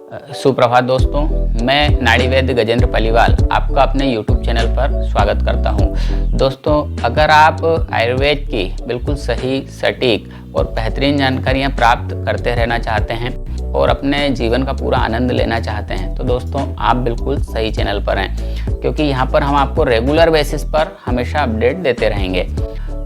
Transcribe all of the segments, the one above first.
सुप्रभात दोस्तों, मैं नाड़ी वैद्य गजेंद्र पलीवाल आपका अपने YouTube चैनल पर स्वागत करता हूं। दोस्तों, अगर आप आयुर्वेद की बिल्कुल सही, सटीक और बेहतरीन जानकारियां प्राप्त करते रहना चाहते हैं और अपने जीवन का पूरा आनंद लेना चाहते हैं तो दोस्तों आप बिल्कुल सही चैनल पर हैं, क्योंकि यहां पर हम आपको रेगुलर बेसिस पर हमेशा अपडेट देते रहेंगे।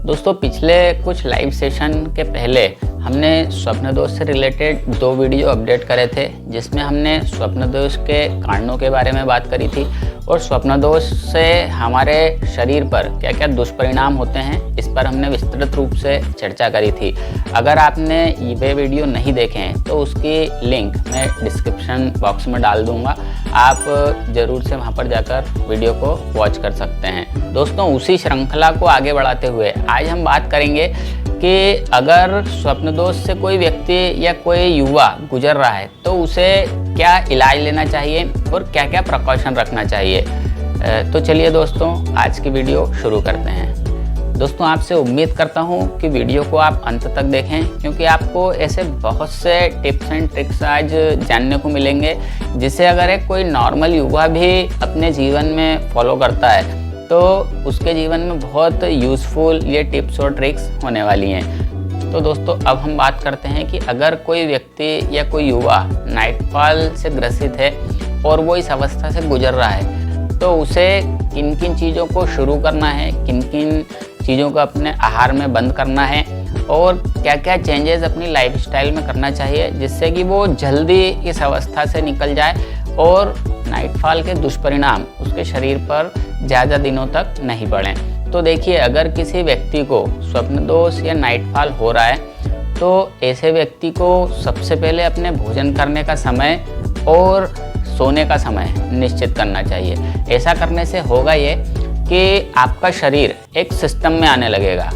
दोस्तों, पिछले कुछ लाइव सेशन के पहले हमने स्वप्न दोष से रिलेटेड 2 वीडियो अपडेट करे थे, जिसमें हमने स्वप्न दोष के कारणों के बारे में बात करी थी और स्वप्न दोष से हमारे शरीर पर क्या क्या दुष्परिणाम होते हैं, इस पर हमने विस्तृत रूप से चर्चा करी थी। अगर आपने ये वीडियो नहीं देखे हैं तो उसकी लिंक मैं डिस्क्रिप्शन बॉक्स में डाल दूंगा, आप ज़रूर से वहां पर जाकर वीडियो को वॉच कर सकते हैं। दोस्तों, उसी श्रृंखला को आगे बढ़ाते हुए आज हम बात करेंगे कि अगर स्वप्न दोष से कोई व्यक्ति या कोई युवा गुजर रहा है तो उसे क्या इलाज लेना चाहिए और क्या क्या प्रिकॉशन रखना चाहिए। तो चलिए दोस्तों, आज की वीडियो शुरू करते हैं। दोस्तों, आपसे उम्मीद करता हूं कि वीडियो को आप अंत तक देखें, क्योंकि आपको ऐसे बहुत से टिप्स एंड ट्रिक्स आज जानने को मिलेंगे जिसे अगर एक कोई नॉर्मल युवा भी अपने जीवन में फॉलो करता है तो उसके जीवन में बहुत यूज़फुल ये टिप्स और ट्रिक्स होने वाली हैं। तो दोस्तों, अब हम बात करते हैं कि अगर कोई व्यक्ति या कोई युवा नाइटफॉल से ग्रसित है और वो इस अवस्था से गुजर रहा है तो उसे किन किन चीज़ों को शुरू करना है, किन किन चीज़ों को अपने आहार में बंद करना है और क्या क्या चेंजेस अपनी लाइफस्टाइल में करना चाहिए जिससे कि वो जल्दी इस अवस्था से निकल जाए और नाइटफॉल के दुष्परिणाम उसके शरीर पर ज़्यादा दिनों तक नहीं पड़ें। तो देखिए, अगर किसी व्यक्ति को स्वप्न दोष या नाइटफॉल हो रहा है तो ऐसे व्यक्ति को सबसे पहले अपने भोजन करने का समय और सोने का समय निश्चित करना चाहिए। ऐसा करने से होगा ये कि आपका शरीर एक सिस्टम में आने लगेगा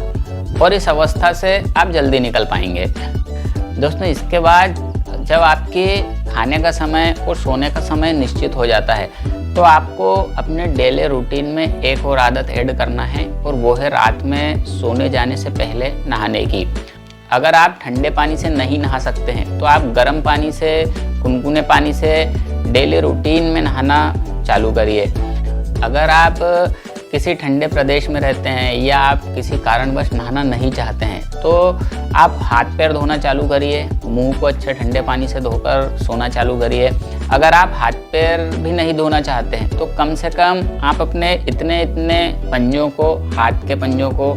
और इस अवस्था से आप जल्दी निकल पाएंगे। दोस्तों, इसके बाद जब आपके खाने का समय और सोने का समय निश्चित हो जाता है तो आपको अपने डेली रूटीन में एक और आदत ऐड करना है और वो है रात में सोने जाने से पहले नहाने की। अगर आप ठंडे पानी से नहीं नहा सकते हैं तो आप गर्म पानी से, गुनगुने पानी से डेली रूटीन में नहाना चालू करिए। अगर आप किसी ठंडे प्रदेश में रहते हैं या आप किसी कारणवश नहाना नहीं चाहते हैं तो आप हाथ पैर धोना चालू करिए, मुंह को अच्छे ठंडे पानी से धोकर सोना चालू करिए। अगर आप हाथ पैर भी नहीं धोना चाहते हैं तो कम से कम आप अपने इतने पंजों को, हाथ के पंजों को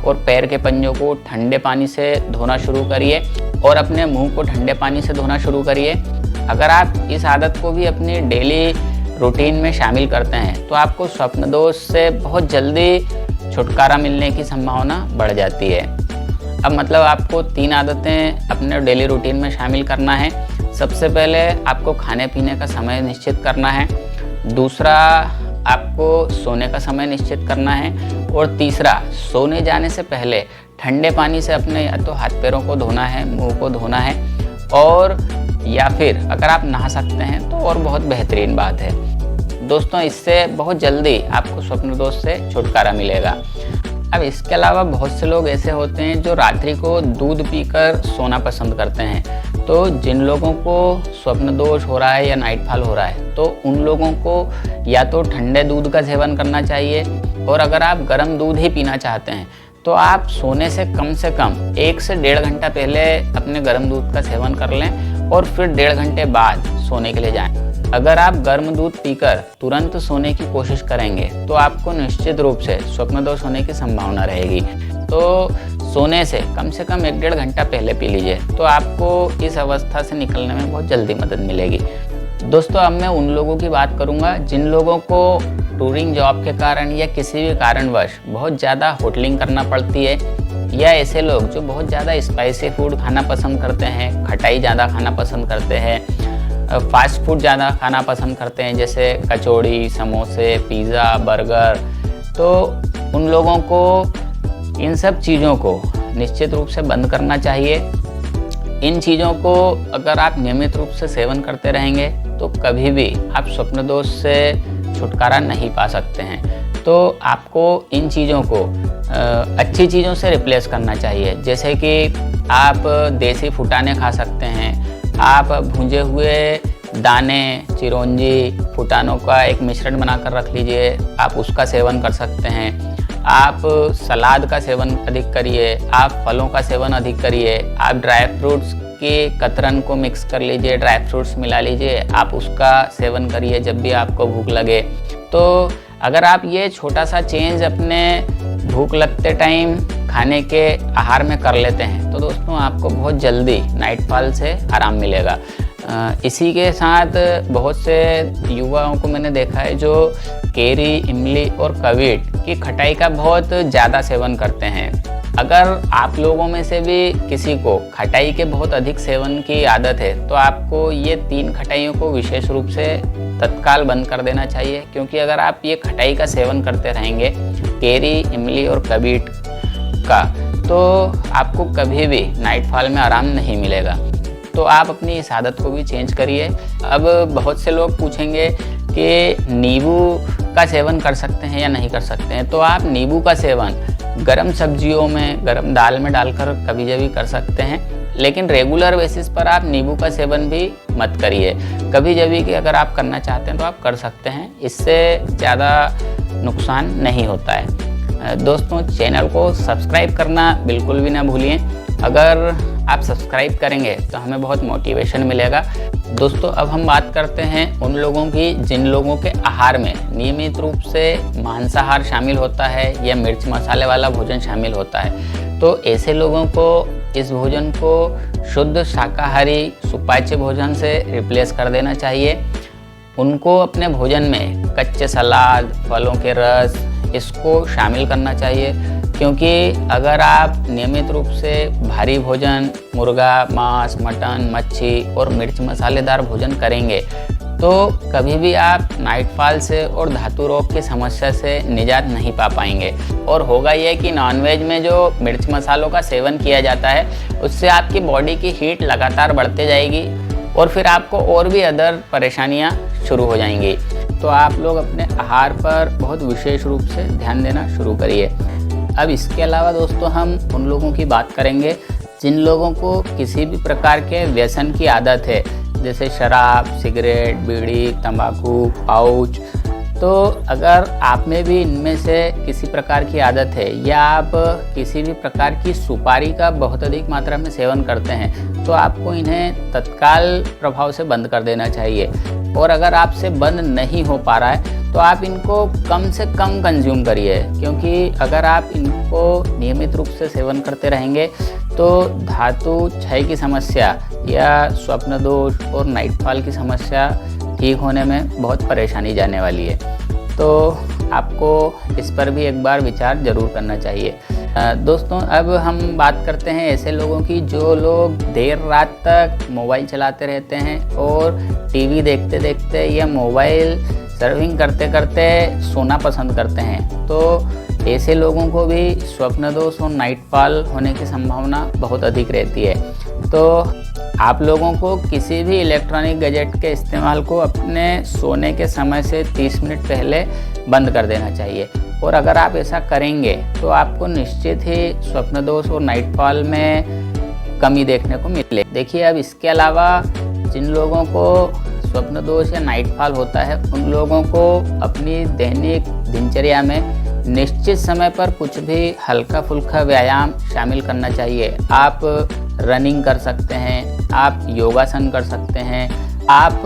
और पैर के पंजों को ठंडे पानी से धोना शुरू करिए और अपने मुंह को ठंडे पानी से धोना शुरू करिए। अगर आप इस आदत को भी अपनी डेली रूटीन में शामिल करते हैं तो आपको स्वप्न दोष से बहुत जल्दी छुटकारा मिलने की संभावना बढ़ जाती है। अब मतलब आपको 3 आदतें अपने डेली रूटीन में शामिल करना है। सबसे पहले आपको खाने पीने का समय निश्चित करना है, दूसरा आपको सोने का समय निश्चित करना है और तीसरा सोने जाने से पहले ठंडे पानी से अपने या तो हाथ पैरों को धोना है, मुंह को धोना है और या फिर अगर आप नहा सकते हैं तो और बहुत बेहतरीन बात है। दोस्तों, इससे बहुत जल्दी आपको स्वप्न दोष से छुटकारा मिलेगा। अब इसके अलावा बहुत से लोग ऐसे होते हैं जो रात्रि को दूध पीकर सोना पसंद करते हैं। तो जिन लोगों को स्वप्न दोष हो रहा है या नाइटफॉल हो रहा है तो उन लोगों को या तो ठंडे दूध का सेवन करना चाहिए और अगर आप गर्म दूध ही पीना चाहते हैं तो आप सोने से कम 1 से 1.5 घंटा पहले अपने गर्म दूध का सेवन कर लें और फिर 1.5 घंटे बाद सोने के लिए जाएं। अगर आप गर्म दूध पीकर तुरंत सोने की कोशिश करेंगे तो आपको निश्चित रूप से स्वप्न दोष होने की संभावना रहेगी। तो सोने से कम 1.5 घंटा पहले पी लीजिए तो आपको इस अवस्था से निकलने में बहुत जल्दी मदद मिलेगी। दोस्तों, अब मैं उन लोगों की बात करूंगा जिन लोगों को टूरिंग जॉब के कारण या किसी भी कारणवश बहुत ज़्यादा होटलिंग करना पड़ती है, या ऐसे लोग जो बहुत ज़्यादा स्पाइसी फूड खाना पसंद करते हैं, खटाई ज़्यादा खाना पसंद करते हैं, फास्ट फूड ज़्यादा खाना पसंद करते हैं जैसे कचौड़ी, समोसे, पिज़्ज़ा, बर्गर। तो उन लोगों को इन सब चीज़ों को निश्चित रूप से बंद करना चाहिए। इन चीज़ों को अगर आप नियमित रूप से सेवन करते रहेंगे तो कभी भी आप स्वप्न दोष से छुटकारा नहीं पा सकते हैं। तो आपको इन चीज़ों को अच्छी चीज़ों से रिप्लेस करना चाहिए, जैसे कि आप देसी फुटाने खा सकते हैं, आप भुंजे हुए दाने, चिरौंजी, फुटानों का एक मिश्रण बनाकर रख लीजिए, आप उसका सेवन कर सकते हैं। आप सलाद का सेवन अधिक करिए, आप फलों का सेवन अधिक करिए, आप ड्राई फ्रूट्स के कतरन को मिक्स कर लीजिए, ड्राई फ्रूट्स मिला लीजिए, आप उसका सेवन करिए जब भी आपको भूख लगे। तो अगर आप ये छोटा सा चेंज अपने भूख लगते टाइम खाने के आहार में कर लेते हैं तो दोस्तों आपको बहुत जल्दी नाइटफॉल से आराम मिलेगा। इसी के साथ बहुत से युवाओं को मैंने देखा है जो केरी, इमली और कवीट की खटाई का बहुत ज़्यादा सेवन करते हैं। अगर आप लोगों में से भी किसी को खटाई के बहुत अधिक सेवन की आदत है तो आपको ये 3 खटाइयों को विशेष रूप से तत्काल बंद कर देना चाहिए, क्योंकि अगर आप ये खटाई का सेवन करते रहेंगे, केरी, इमली और कवीट का, तो आपको कभी भी नाइटफॉल में आराम नहीं मिलेगा। तो आप अपनी इस आदत को भी चेंज करिए। अब बहुत से लोग पूछेंगे कि नींबू का सेवन कर सकते हैं या नहीं कर सकते हैं। तो आप नींबू का सेवन गरम सब्जियों में, गरम दाल में डालकर कभी कभी कर सकते हैं, लेकिन रेगुलर बेसिस पर आप नींबू का सेवन भी मत करिए। कभी कभी कि अगर आप करना चाहते हैं तो आप कर सकते हैं, इससे ज़्यादा नुकसान नहीं होता है। दोस्तों, चैनल को सब्सक्राइब करना बिल्कुल भी ना भूलिए। अगर आप सब्सक्राइब करेंगे तो हमें बहुत मोटिवेशन मिलेगा। दोस्तों, अब हम बात करते हैं उन लोगों की जिन लोगों के आहार में नियमित रूप से मांसाहार शामिल होता है या मिर्च मसाले वाला भोजन शामिल होता है। तो ऐसे लोगों को इस भोजन को शुद्ध शाकाहारी सुपाच्य भोजन से रिप्लेस कर देना चाहिए। उनको अपने भोजन में कच्चे सलाद, फलों के रस इसको शामिल करना चाहिए, क्योंकि अगर आप नियमित रूप से भारी भोजन, मुर्गा, मांस, मटन, मच्छी और मिर्च मसालेदार भोजन करेंगे तो कभी भी आप नाइटफॉल से और धातु रोग की समस्या से निजात नहीं पा पाएंगे। और होगा ये कि नॉनवेज में जो मिर्च मसालों का सेवन किया जाता है उससे आपकी बॉडी की हीट लगातार बढ़ते जाएगी और फिर आपको और भी अदर परेशानियां शुरू हो जाएंगी। तो आप लोग अपने आहार पर बहुत विशेष रूप से ध्यान देना शुरू करिए। अब इसके अलावा दोस्तों हम उन लोगों की बात करेंगे जिन लोगों को किसी भी प्रकार के व्यसन की आदत है, जैसे शराब, सिगरेट, बीड़ी, तंबाकू, पाउच। तो अगर आप में भी इनमें से किसी प्रकार की आदत है या आप किसी भी प्रकार की सुपारी का बहुत अधिक मात्रा में सेवन करते हैं तो आपको इन्हें तत्काल प्रभाव से बंद कर देना चाहिए। और अगर आपसे बंद नहीं हो पा रहा है तो आप इनको कम से कम कंज्यूम करिए, क्योंकि अगर आप इनको नियमित रूप से सेवन करते रहेंगे तो धातु क्षय की समस्या या स्वप्न दोष और नाइटफॉल की समस्या ठीक होने में बहुत परेशानी जाने वाली है। तो आपको इस पर भी एक बार विचार ज़रूर करना चाहिए। दोस्तों, अब हम बात करते हैं ऐसे लोगों की जो लोग देर रात तक मोबाइल चलाते रहते हैं और टीवी देखते देखते या मोबाइल सर्फिंग करते करते सोना पसंद करते हैं। तो ऐसे लोगों को भी स्वप्न दोष और नाइटफॉल होने की संभावना बहुत अधिक रहती है। तो आप लोगों को किसी भी इलेक्ट्रॉनिक गैजेट के इस्तेमाल को अपने सोने के समय से 30 मिनट पहले बंद कर देना चाहिए। और अगर आप ऐसा करेंगे तो आपको निश्चित ही स्वप्न दोष और नाइटफॉल में कमी देखने को मिले। देखिए, अब इसके अलावा जिन लोगों को स्वप्न दोष या नाइटफॉल होता है उन लोगों को अपनी दैनिक दिनचर्या में निश्चित समय पर कुछ भी हल्का फुल्का व्यायाम शामिल करना चाहिए। आप रनिंग कर सकते हैं, आप योगासन कर सकते हैं, आप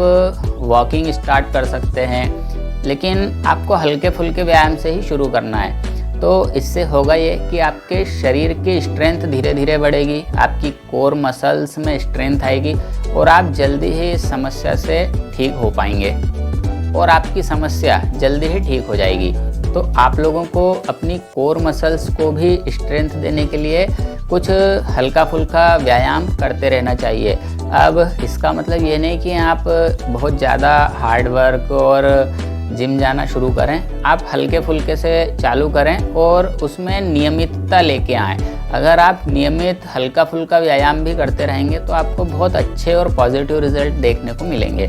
वॉकिंग स्टार्ट कर सकते हैं, लेकिन आपको हल्के फुल्के व्यायाम से ही शुरू करना है। तो इससे होगा ये कि आपके शरीर की स्ट्रेंथ धीरे धीरे बढ़ेगी, आपकी कोर मसल्स में स्ट्रेंथ आएगी और आप जल्दी ही इस समस्या से ठीक हो पाएंगे और आपकी समस्या जल्दी ही ठीक हो जाएगी। तो आप लोगों को अपनी कोर मसल्स को भी स्ट्रेंथ देने के लिए कुछ हल्का फुल्का व्यायाम करते रहना चाहिए। अब इसका मतलब ये नहीं कि आप बहुत ज़्यादा हार्ड वर्क और जिम जाना शुरू करें। आप हल्के फुल्के से चालू करें और उसमें नियमितता लेके आएँ। अगर आप नियमित हल्का फुल्का व्यायाम भी करते रहेंगे तो आपको बहुत अच्छे और पॉजिटिव रिजल्ट देखने को मिलेंगे।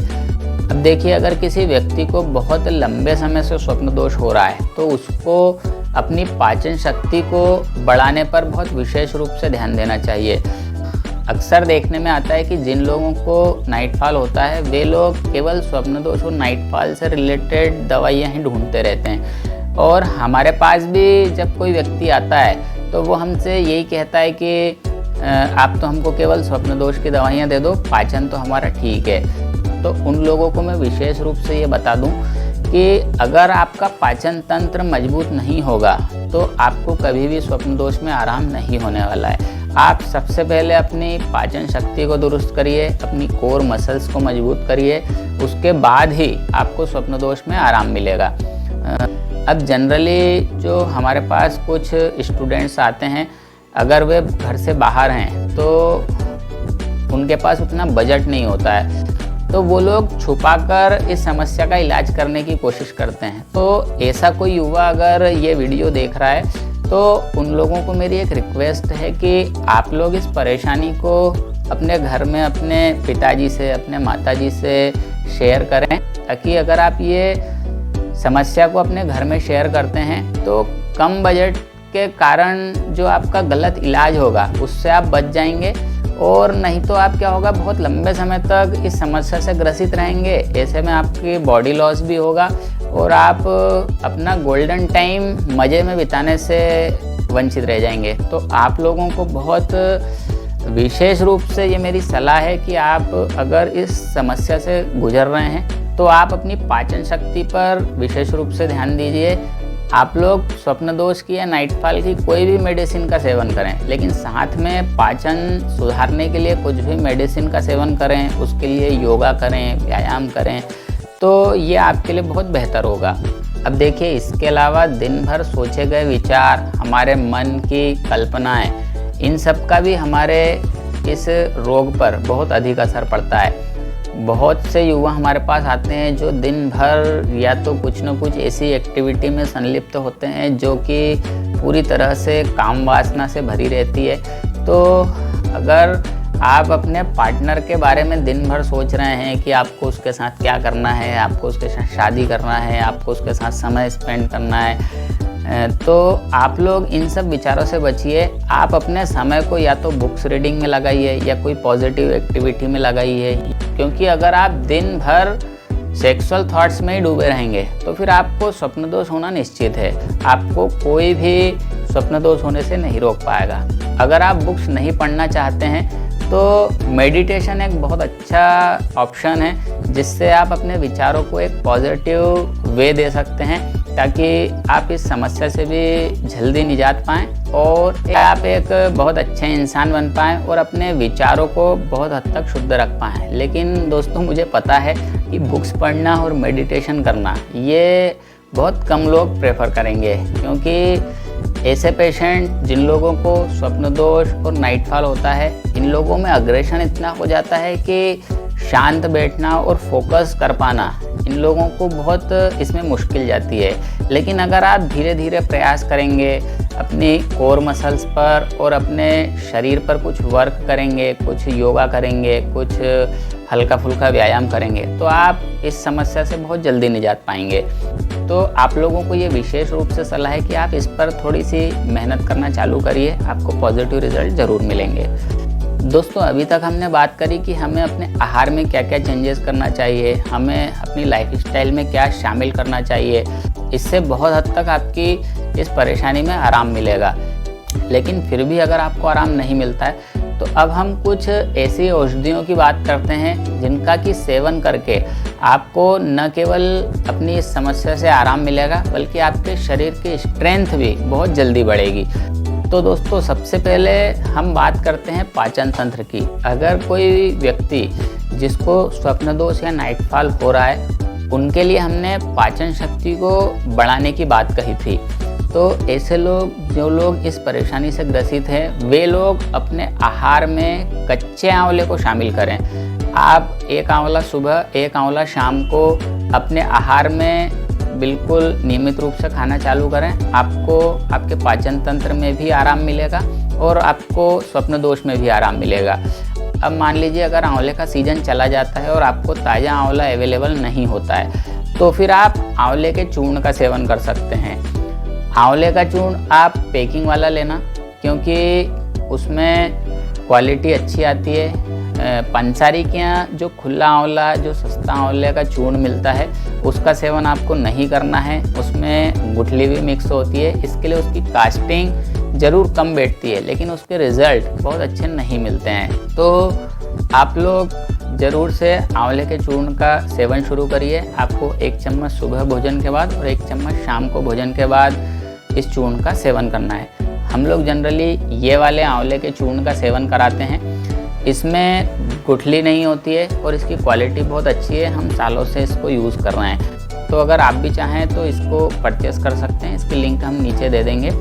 अब देखिए, अगर किसी व्यक्ति को बहुत लंबे समय से स्वप्न दोष हो रहा है तो उसको अपनी पाचन शक्ति को बढ़ाने पर बहुत विशेष रूप से ध्यान देना चाहिए। अक्सर देखने में आता है कि जिन लोगों को नाइट फॉल होता है वे लोग केवल स्वप्न दोष और नाइट फॉल से रिलेटेड दवाइयाँ ही ढूंढते रहते हैं। और हमारे पास भी जब कोई व्यक्ति आता है तो वो हमसे यही कहता है कि आप तो हमको केवल स्वप्न दोष की दवाइयाँ दे दो, पाचन तो हमारा ठीक है। तो उन लोगों को मैं विशेष रूप से ये बता दूं कि अगर आपका पाचन तंत्र मजबूत नहीं होगा तो आपको कभी भी स्वप्न दोष में आराम नहीं होने वाला है। आप सबसे पहले अपनी पाचन शक्ति को दुरुस्त करिए, अपनी कोर मसल्स को मजबूत करिए, उसके बाद ही आपको स्वप्न दोष में आराम मिलेगा। अब जनरली जो हमारे पास कुछ स्टूडेंट्स आते हैं, अगर वे घर से बाहर हैं तो उनके पास उतना बजट नहीं होता है, तो वो लोग छुपाकर इस समस्या का इलाज करने की कोशिश करते हैं। तो ऐसा कोई युवा अगर ये वीडियो देख रहा है तो उन लोगों को मेरी एक रिक्वेस्ट है कि आप लोग इस परेशानी को अपने घर में अपने पिताजी से, अपने माताजी से शेयर करें, ताकि अगर आप ये समस्या को अपने घर में शेयर करते हैं तो कम बजट के कारण जो आपका गलत इलाज होगा उससे आप बच जाएंगे, और नहीं तो आप क्या होगा, बहुत लंबे समय तक इस समस्या से ग्रसित रहेंगे। ऐसे में आपकी बॉडी लॉस भी होगा और आप अपना गोल्डन टाइम मज़े में बिताने से वंचित रह जाएंगे। तो आप लोगों को बहुत विशेष रूप से ये मेरी सलाह है कि आप अगर इस समस्या से गुजर रहे हैं तो आप अपनी पाचन शक्ति पर विशेष रूप से ध्यान दीजिए। आप लोग स्वप्न दोष की या नाइट फॉल की कोई भी मेडिसिन का सेवन करें, लेकिन साथ में पाचन सुधारने के लिए कुछ भी मेडिसिन का सेवन करें, उसके लिए योगा करें, व्यायाम करें, तो ये आपके लिए बहुत बेहतर होगा। अब देखिए, इसके अलावा दिन भर सोचे गए विचार, हमारे मन की कल्पनाएं, इन सब का भी हमारे इस रोग पर बहुत अधिक असर पड़ता है। बहुत से युवा हमारे पास आते हैं जो दिन भर या तो कुछ न कुछ ऐसी एक्टिविटी में संलिप्त होते हैं जो कि पूरी तरह से काम वासना से भरी रहती है। तो अगर आप अपने पार्टनर के बारे में दिन भर सोच रहे हैं कि आपको उसके साथ क्या करना है, आपको उसके साथ शादी करना है, आपको उसके साथ समय स्पेंड करना है, तो आप लोग इन सब विचारों से बचिए। आप अपने समय को या तो बुक्स रीडिंग में लगाइए या कोई पॉजिटिव एक्टिविटी में लगाइए, क्योंकि अगर आप दिन भर सेक्सुअल थॉट्स में ही डूबे रहेंगे तो फिर आपको स्वप्न दोष होना निश्चित है। आपको कोई भी स्वप्न दोष होने से नहीं रोक पाएगा। अगर आप बुक्स नहीं पढ़ना चाहते हैं तो मेडिटेशन एक बहुत अच्छा ऑप्शन है, जिससे आप अपने विचारों को एक पॉजिटिव वे दे सकते हैं, ताकि आप इस समस्या से भी जल्दी निजात पाएँ और आप एक बहुत अच्छे इंसान बन पाएँ और अपने विचारों को बहुत हद तक शुद्ध रख पाएँ। लेकिन दोस्तों, मुझे पता है कि बुक्स पढ़ना और मेडिटेशन करना ये बहुत कम लोग प्रेफर करेंगे, क्योंकि ऐसे पेशेंट जिन लोगों को स्वप्न दोष और नाइट फॉल होता है, इन लोगों में अग्रेशन इतना हो जाता है कि शांत बैठना और फोकस कर पाना इन लोगों को बहुत इसमें मुश्किल जाती है। लेकिन अगर आप धीरे धीरे प्रयास करेंगे, अपनी कोर मसल्स पर और अपने शरीर पर कुछ वर्क करेंगे, कुछ योगा करेंगे, कुछ हल्का फुल्का व्यायाम करेंगे, तो आप इस समस्या से बहुत जल्दी निजात पाएंगे। तो आप लोगों को ये विशेष रूप से सलाह है कि आप इस पर थोड़ी सी मेहनत करना चालू करिए, आपको पॉजिटिव रिजल्ट ज़रूर मिलेंगे। दोस्तों, अभी तक हमने बात करी कि हमें अपने आहार में क्या क्या चेंजेस करना चाहिए, हमें अपनी लाइफस्टाइल में क्या शामिल करना चाहिए। इससे बहुत हद तक आपकी इस परेशानी में आराम मिलेगा। लेकिन फिर भी अगर आपको आराम नहीं मिलता है तो अब हम कुछ ऐसी औषधियों की बात करते हैं जिनका कि सेवन करके आपको न केवल अपनी इस समस्या से आराम मिलेगा, बल्कि आपके शरीर की स्ट्रेंथ भी बहुत जल्दी बढ़ेगी। तो दोस्तों, सबसे पहले हम बात करते हैं पाचन तंत्र की। अगर कोई व्यक्ति जिसको स्वप्न दोष या नाइट फॉल हो रहा है, उनके लिए हमने पाचन शक्ति को बढ़ाने की बात कही थी। तो ऐसे लोग, जो लोग इस परेशानी से ग्रसित हैं, वे लोग अपने आहार में कच्चे आंवले को शामिल करें। आप एक आंवला सुबह, एक आंवला शाम को अपने आहार में बिल्कुल नियमित रूप से खाना चालू करें। आपको आपके पाचन तंत्र में भी आराम मिलेगा और आपको स्वप्न दोष में भी आराम मिलेगा। अब मान लीजिए अगर आंवले का सीज़न चला जाता है और आपको ताज़ा आंवला अवेलेबल नहीं होता है, तो फिर आप आंवले के चूर्ण का सेवन कर सकते हैं। आंवले का चूर्ण आप पैकिंग वाला लेना, क्योंकि उसमें क्वालिटी अच्छी आती है। पंसारी के यहाँ जो खुला आंवला, जो सस्ता आंवले का चूर्ण मिलता है, उसका सेवन आपको नहीं करना है। उसमें गुठली भी मिक्स होती है, इसके लिए उसकी कास्टिंग ज़रूर कम बैठती है, लेकिन उसके रिज़ल्ट बहुत अच्छे नहीं मिलते हैं। तो आप लोग ज़रूर से आंवले के चूर्ण का सेवन शुरू करिए। आपको 1 चम्मच सुबह भोजन के बाद और 1 चम्मच शाम को भोजन के बाद इस चूर्ण का सेवन करना है। हम लोग जनरली ये वाले आंवले के चूर्ण का सेवन कराते हैं। इसमें गुठली नहीं होती है और इसकी क्वालिटी बहुत अच्छी है। हम सालों से इसको यूज़ कर रहे हैं। तो अगर आप भी चाहें तो इसको परचेस कर सकते हैं। इसकी लिंक हम नीचे दे देंगे।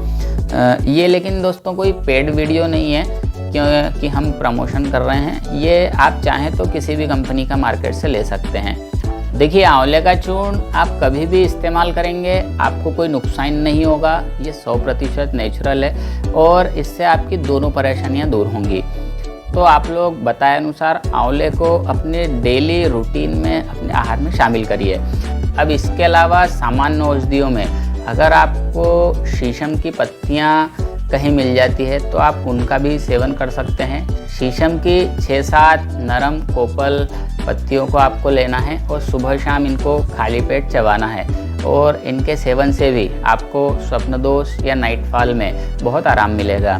ये लेकिन दोस्तों कोई पेड वीडियो नहीं है क्योंकि हम प्रमोशन कर रहे हैं। ये आप चाहें तो किसी भी कंपनी का मार्केट से ले सकते हैं। देखिए, आंवले का चूर्ण आप कभी भी इस्तेमाल करेंगे, आपको कोई नुकसान नहीं होगा। ये 100% नेचुरल है और इससे आपकी दोनों परेशानियां दूर होंगी। तो आप लोग बताए अनुसार आंवले को अपने डेली रूटीन में, अपने आहार में शामिल करिए। अब इसके अलावा सामान्य औषधियों में अगर आपको शीशम की पत्तियां कहीं मिल जाती है तो आप उनका भी सेवन कर सकते हैं। शीशम की 6-7 नरम कोपल पत्तियों को आपको लेना है और सुबह शाम इनको खाली पेट चबाना है और इनके सेवन से भी आपको स्वप्न दोष या नाइट फॉल में बहुत आराम मिलेगा।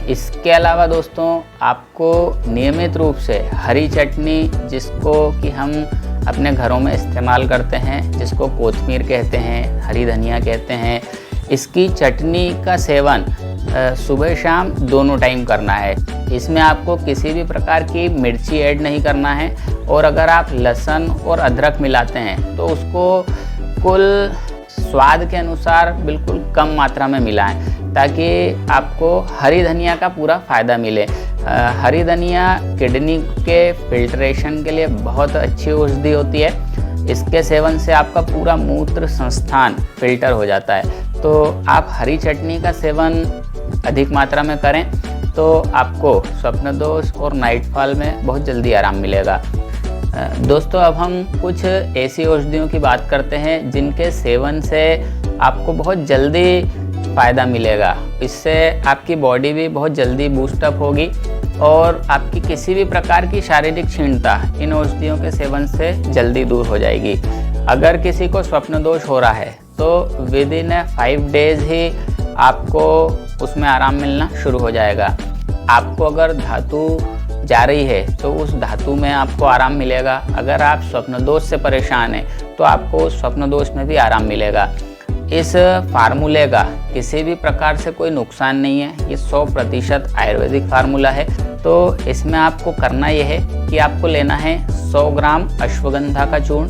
इसके अलावा दोस्तों, आपको नियमित रूप से हरी चटनी, जिसको कि हम अपने घरों में इस्तेमाल करते हैं, जिसको कोतमीर कहते हैं, हरी धनिया कहते हैं, इसकी चटनी का सेवन सुबह शाम दोनों टाइम करना है। इसमें आपको किसी भी प्रकार की मिर्ची ऐड नहीं करना है और अगर आप लहसुन और अदरक मिलाते हैं तो उसको कुल स्वाद के अनुसार बिल्कुल कम मात्रा में मिलाएं, ताकि आपको हरी धनिया का पूरा फ़ायदा मिले। हरी धनिया किडनी के फिल्ट्रेशन के लिए बहुत अच्छी औषधि होती है। इसके सेवन से आपका पूरा मूत्र संस्थान फिल्टर हो जाता है। तो आप हरी चटनी का सेवन अधिक मात्रा में करें तो आपको स्वप्न दोष और नाइट फॉल में बहुत जल्दी आराम मिलेगा। दोस्तों, अब हम कुछ ऐसी औषधियों की बात करते हैं जिनके सेवन से आपको बहुत जल्दी फ़ायदा मिलेगा। इससे आपकी बॉडी भी बहुत जल्दी बूस्टअप होगी और आपकी किसी भी प्रकार की शारीरिक क्षीणता इन औषधियों के सेवन से जल्दी दूर हो जाएगी। अगर किसी को स्वप्न दोष हो रहा है तो विदिन 5 डेज़ ही आपको उसमें आराम मिलना शुरू हो जाएगा। आपको अगर धातु जा रही है तो उस धातु में आपको आराम मिलेगा। अगर आप स्वप्न दोष से परेशान हैं तो आपको स्वप्न दोष में भी आराम मिलेगा। इस फार्मूले का किसी भी प्रकार से कोई नुकसान नहीं है। ये 100% आयुर्वेदिक फार्मूला है। तो इसमें आपको करना यह है कि आपको लेना है 100 ग्राम अश्वगंधा का चूर्ण,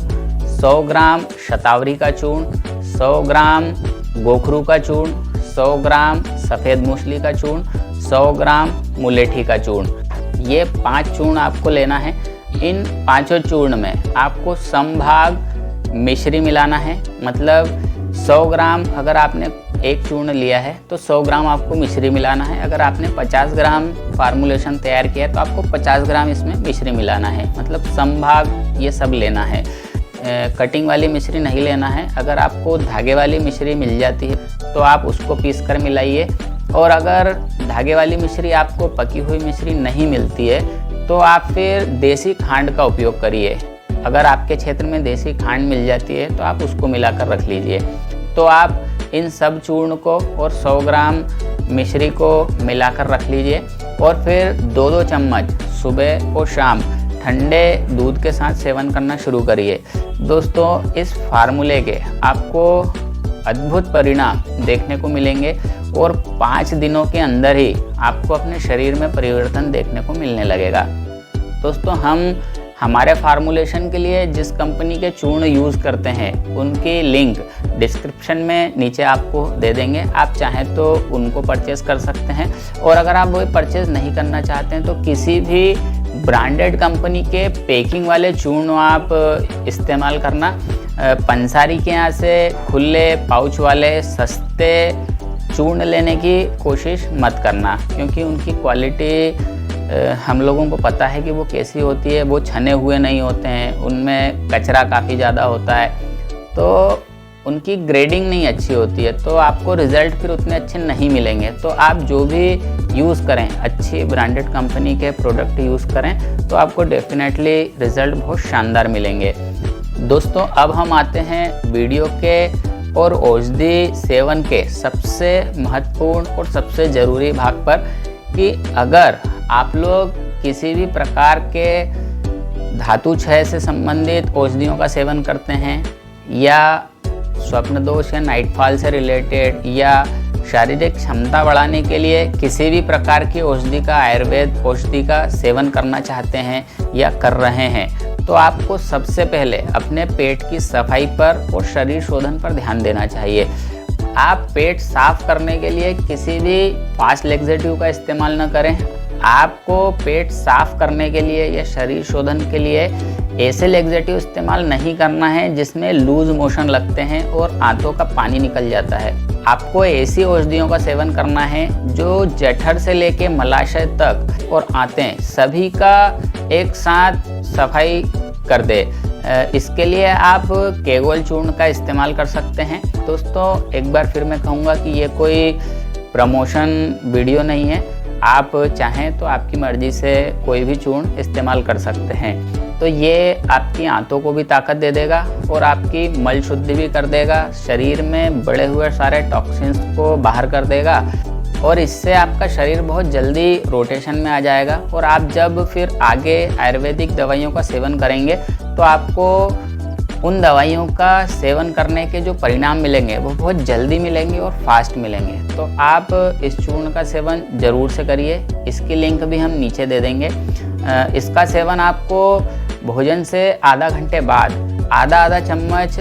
100 ग्राम शतावरी का चूर्ण, 100 ग्राम गोखरू का चूर्ण, 100 ग्राम सफ़ेद मूसली का चूर्ण, 100 ग्राम मुलेठी का चूर्ण। ये 5 चूर्ण आपको लेना है। इन 5 चूर्ण में आपको समभाग मिश्री मिलाना है। मतलब 100 ग्राम अगर आपने एक चूर्ण लिया है तो 100 ग्राम आपको मिश्री मिलाना है। अगर आपने 50 ग्राम फार्मूलेशन तैयार किया है तो आपको 50 ग्राम इसमें मिश्री मिलाना है। मतलब समभाग ये सब लेना है। कटिंग वाली मिश्री नहीं लेना है। अगर आपको धागे वाली मिश्री मिल जाती है तो आप उसको पीस कर मिलाइए। और अगर धागे वाली मिश्री आपको पकी हुई मिश्री नहीं मिलती है तो आप फिर देसी खांड का उपयोग करिए। अगर आपके क्षेत्र में देसी खांड मिल जाती है तो आप उसको मिलाकर रख लीजिए। तो आप इन सब चूर्ण को और 100 ग्राम मिश्री को मिलाकर रख लीजिए और फिर 2-2 चम्मच सुबह और शाम ठंडे दूध के साथ सेवन करना शुरू करिए। दोस्तों, इस फार्मूले के आपको अद्भुत परिणाम देखने को मिलेंगे और 5 दिनों के अंदर ही आपको अपने शरीर में परिवर्तन देखने को मिलने लगेगा। दोस्तों, हम हमारे फार्मूलेशन के लिए जिस कंपनी के चूर्ण यूज़ करते हैं उनकी लिंक डिस्क्रिप्शन में नीचे आपको दे देंगे। आप चाहें तो उनको परचेज़ कर सकते हैं। और अगर आप वो परचेज़ नहीं करना चाहते हैं तो किसी भी ब्रांडेड कंपनी के पैकिंग वाले चूर्ण आप इस्तेमाल करना। पंसारी के यहाँ से खुले पाउच वाले सस्ते चूर्ण लेने की कोशिश मत करना, क्योंकि उनकी क्वालिटी हम लोगों को पता है कि वो कैसी होती है। वो छने हुए नहीं होते हैं, उनमें कचरा काफ़ी ज़्यादा होता है। तो उनकी ग्रेडिंग नहीं अच्छी होती है, तो आपको रिज़ल्ट फिर उतने अच्छे नहीं मिलेंगे। तो आप जो भी यूज़ करें, अच्छी ब्रांडेड कंपनी के प्रोडक्ट यूज़ करें तो आपको डेफिनेटली रिज़ल्ट बहुत शानदार मिलेंगे। दोस्तों अब हम आते हैं वीडियो के और औषधि सेवन के सबसे महत्वपूर्ण और सबसे ज़रूरी भाग पर, कि अगर आप लोग किसी भी प्रकार के धातु क्षय से संबंधित औषधियों का सेवन करते हैं, या स्वप्न दोष या नाइटफॉल से रिलेटेड, या शारीरिक क्षमता बढ़ाने के लिए किसी भी प्रकार की औषधि का, आयुर्वेद औषधि का सेवन करना चाहते हैं या कर रहे हैं, तो आपको सबसे पहले अपने पेट की सफाई पर और शरीर शोधन पर ध्यान देना चाहिए। आप पेट साफ करने के लिए किसी भी फास्ट लैक्सेटिव का इस्तेमाल न करें। आपको पेट साफ करने के लिए या शरीर शोधन के लिए ऐसे लैक्सेटिव इस्तेमाल नहीं करना है जिसमें लूज मोशन लगते हैं और आंतों का पानी निकल जाता है। आपको ऐसी औषधियों का सेवन करना है जो जठर से लेके मलाशय तक और आंतें सभी का एक साथ सफाई कर दे। इसके लिए आप केगोल चूर्ण का इस्तेमाल कर सकते हैं। दोस्तों एक बार फिर मैं कहूँगा कि ये कोई प्रमोशन वीडियो नहीं है, आप चाहें तो आपकी मर्ज़ी से कोई भी चूर्ण इस्तेमाल कर सकते हैं। तो ये आपकी आंतों को भी ताकत दे देगा और आपकी मल शुद्धि भी कर देगा, शरीर में बढ़े हुए सारे टॉक्सिन्स को बाहर कर देगा, और इससे आपका शरीर बहुत जल्दी रोटेशन में आ जाएगा। और आप जब फिर आगे आयुर्वेदिक दवाइयों का सेवन करेंगे तो आपको उन दवाइयों का सेवन करने के जो परिणाम मिलेंगे वो बहुत जल्दी मिलेंगे और फास्ट मिलेंगे। तो आप इस चूर्ण का सेवन ज़रूर से करिए, इसकी लिंक भी हम नीचे दे देंगे। इसका सेवन आपको भोजन से आधा घंटे बाद आधा चम्मच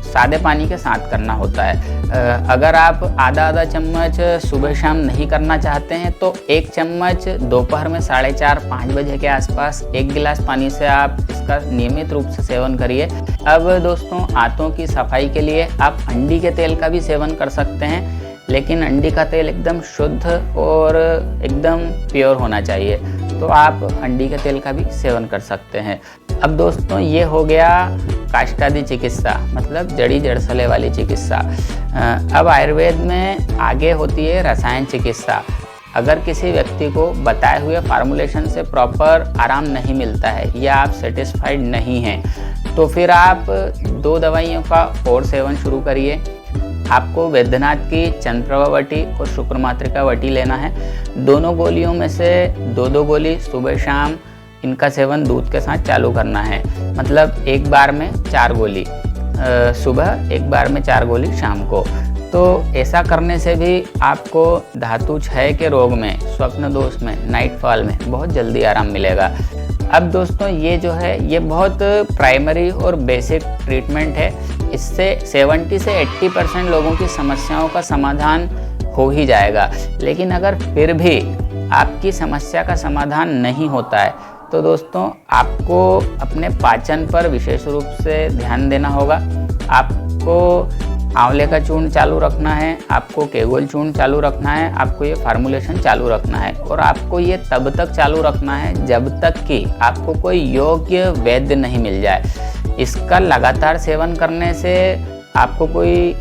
सादे पानी के साथ करना होता है। अगर आप आधा चम्मच सुबह शाम नहीं करना चाहते हैं तो 1 चम्मच दोपहर में 4:30-5 बजे के आसपास 1 गिलास पानी से आप इसका नियमित रूप से सेवन करिए। अब दोस्तों आंतों की सफाई के लिए आप अंडी के तेल का भी सेवन कर सकते हैं, लेकिन अंडी का तेल एकदम शुद्ध और एकदम प्योर होना चाहिए, तो आप अंडी के तेल का भी सेवन कर सकते हैं। अब दोस्तों ये हो गया काष्ठादि चिकित्सा, मतलब जड़ी जड़सले वाली चिकित्सा। अब आयुर्वेद में आगे होती है रसायन चिकित्सा। अगर किसी व्यक्ति को बताए हुए फार्मूलेशन से प्रॉपर आराम नहीं मिलता है या आप सेटिस्फाइड नहीं हैं, तो फिर आप 2 दवाइयों का और सेवन शुरू करिए। आपको वैद्यनाथ की चंद्रप्रभा वटी और शुक्रमातृका वटी लेना है। दोनों गोलियों में से 2-2 गोली सुबह शाम इनका सेवन दूध के साथ चालू करना है, मतलब एक बार में 4 गोली सुबह, एक बार में 4 गोली शाम को। तो ऐसा करने से भी आपको धातु क्षय के रोग में, स्वप्न दोष में, नाइटफॉल में बहुत जल्दी आराम मिलेगा। अब दोस्तों ये जो है ये बहुत प्राइमरी और बेसिक ट्रीटमेंट है। इससे 70 से 80% लोगों की समस्याओं का समाधान हो ही जाएगा। लेकिन अगर फिर भी आपकी समस्या का समाधान नहीं होता है तो दोस्तों आपको अपने पाचन पर विशेष रूप से ध्यान देना होगा। आपको आंवले का चूर्ण चालू रखना है, आपको केगोल चूर्ण चालू रखना है, आपको ये फार्मूलेशन चालू रखना है, और आपको ये तब तक चालू रखना है जब तक कि आपको कोई योग्य वैद्य नहीं मिल जाए। इसका लगातार सेवन करने से आपको कोई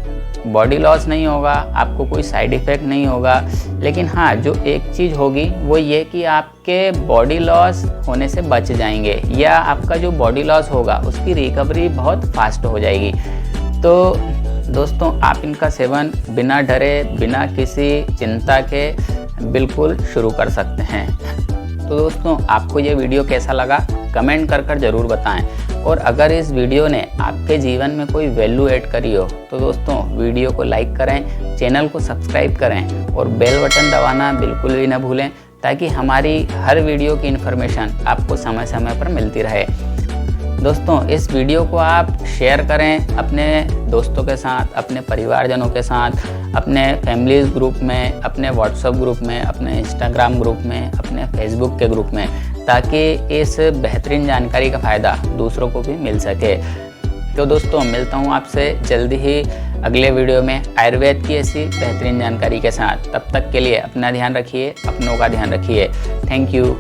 बॉडी लॉस नहीं होगा, आपको कोई साइड इफ़ेक्ट नहीं होगा। लेकिन हाँ, जो एक चीज़ होगी वो ये कि आपके बॉडी लॉस होने से बच जाएंगे, या आपका जो बॉडी लॉस होगा उसकी रिकवरी बहुत फास्ट हो जाएगी। तो दोस्तों आप इनका सेवन बिना डरे, बिना किसी चिंता के बिल्कुल शुरू कर सकते हैं। तो दोस्तों आपको ये वीडियो कैसा लगा कमेंट कर ज़रूर बताएं, और अगर इस वीडियो ने आपके जीवन में कोई वैल्यू ऐड करी हो तो दोस्तों वीडियो को लाइक करें, चैनल को सब्सक्राइब करें और बेल बटन दबाना बिल्कुल भी न भूलें, ताकि हमारी हर वीडियो की इन्फॉर्मेशन आपको समय समय पर मिलती रहे। दोस्तों इस वीडियो को आप शेयर करें अपने दोस्तों के साथ, अपने परिवारजनों के साथ, अपने फैमिलीज ग्रुप में, अपने व्हाट्सएप ग्रुप में, अपने इंस्टाग्राम ग्रुप में, अपने फेसबुक के ग्रुप में, ताकि इस बेहतरीन जानकारी का फ़ायदा दूसरों को भी मिल सके। तो दोस्तों मिलता हूँ आपसे जल्दी ही अगले वीडियो में आयुर्वेद की ऐसी बेहतरीन जानकारी के साथ। तब तक के लिए अपना ध्यान रखिए, अपनों का ध्यान रखिए। Thank you.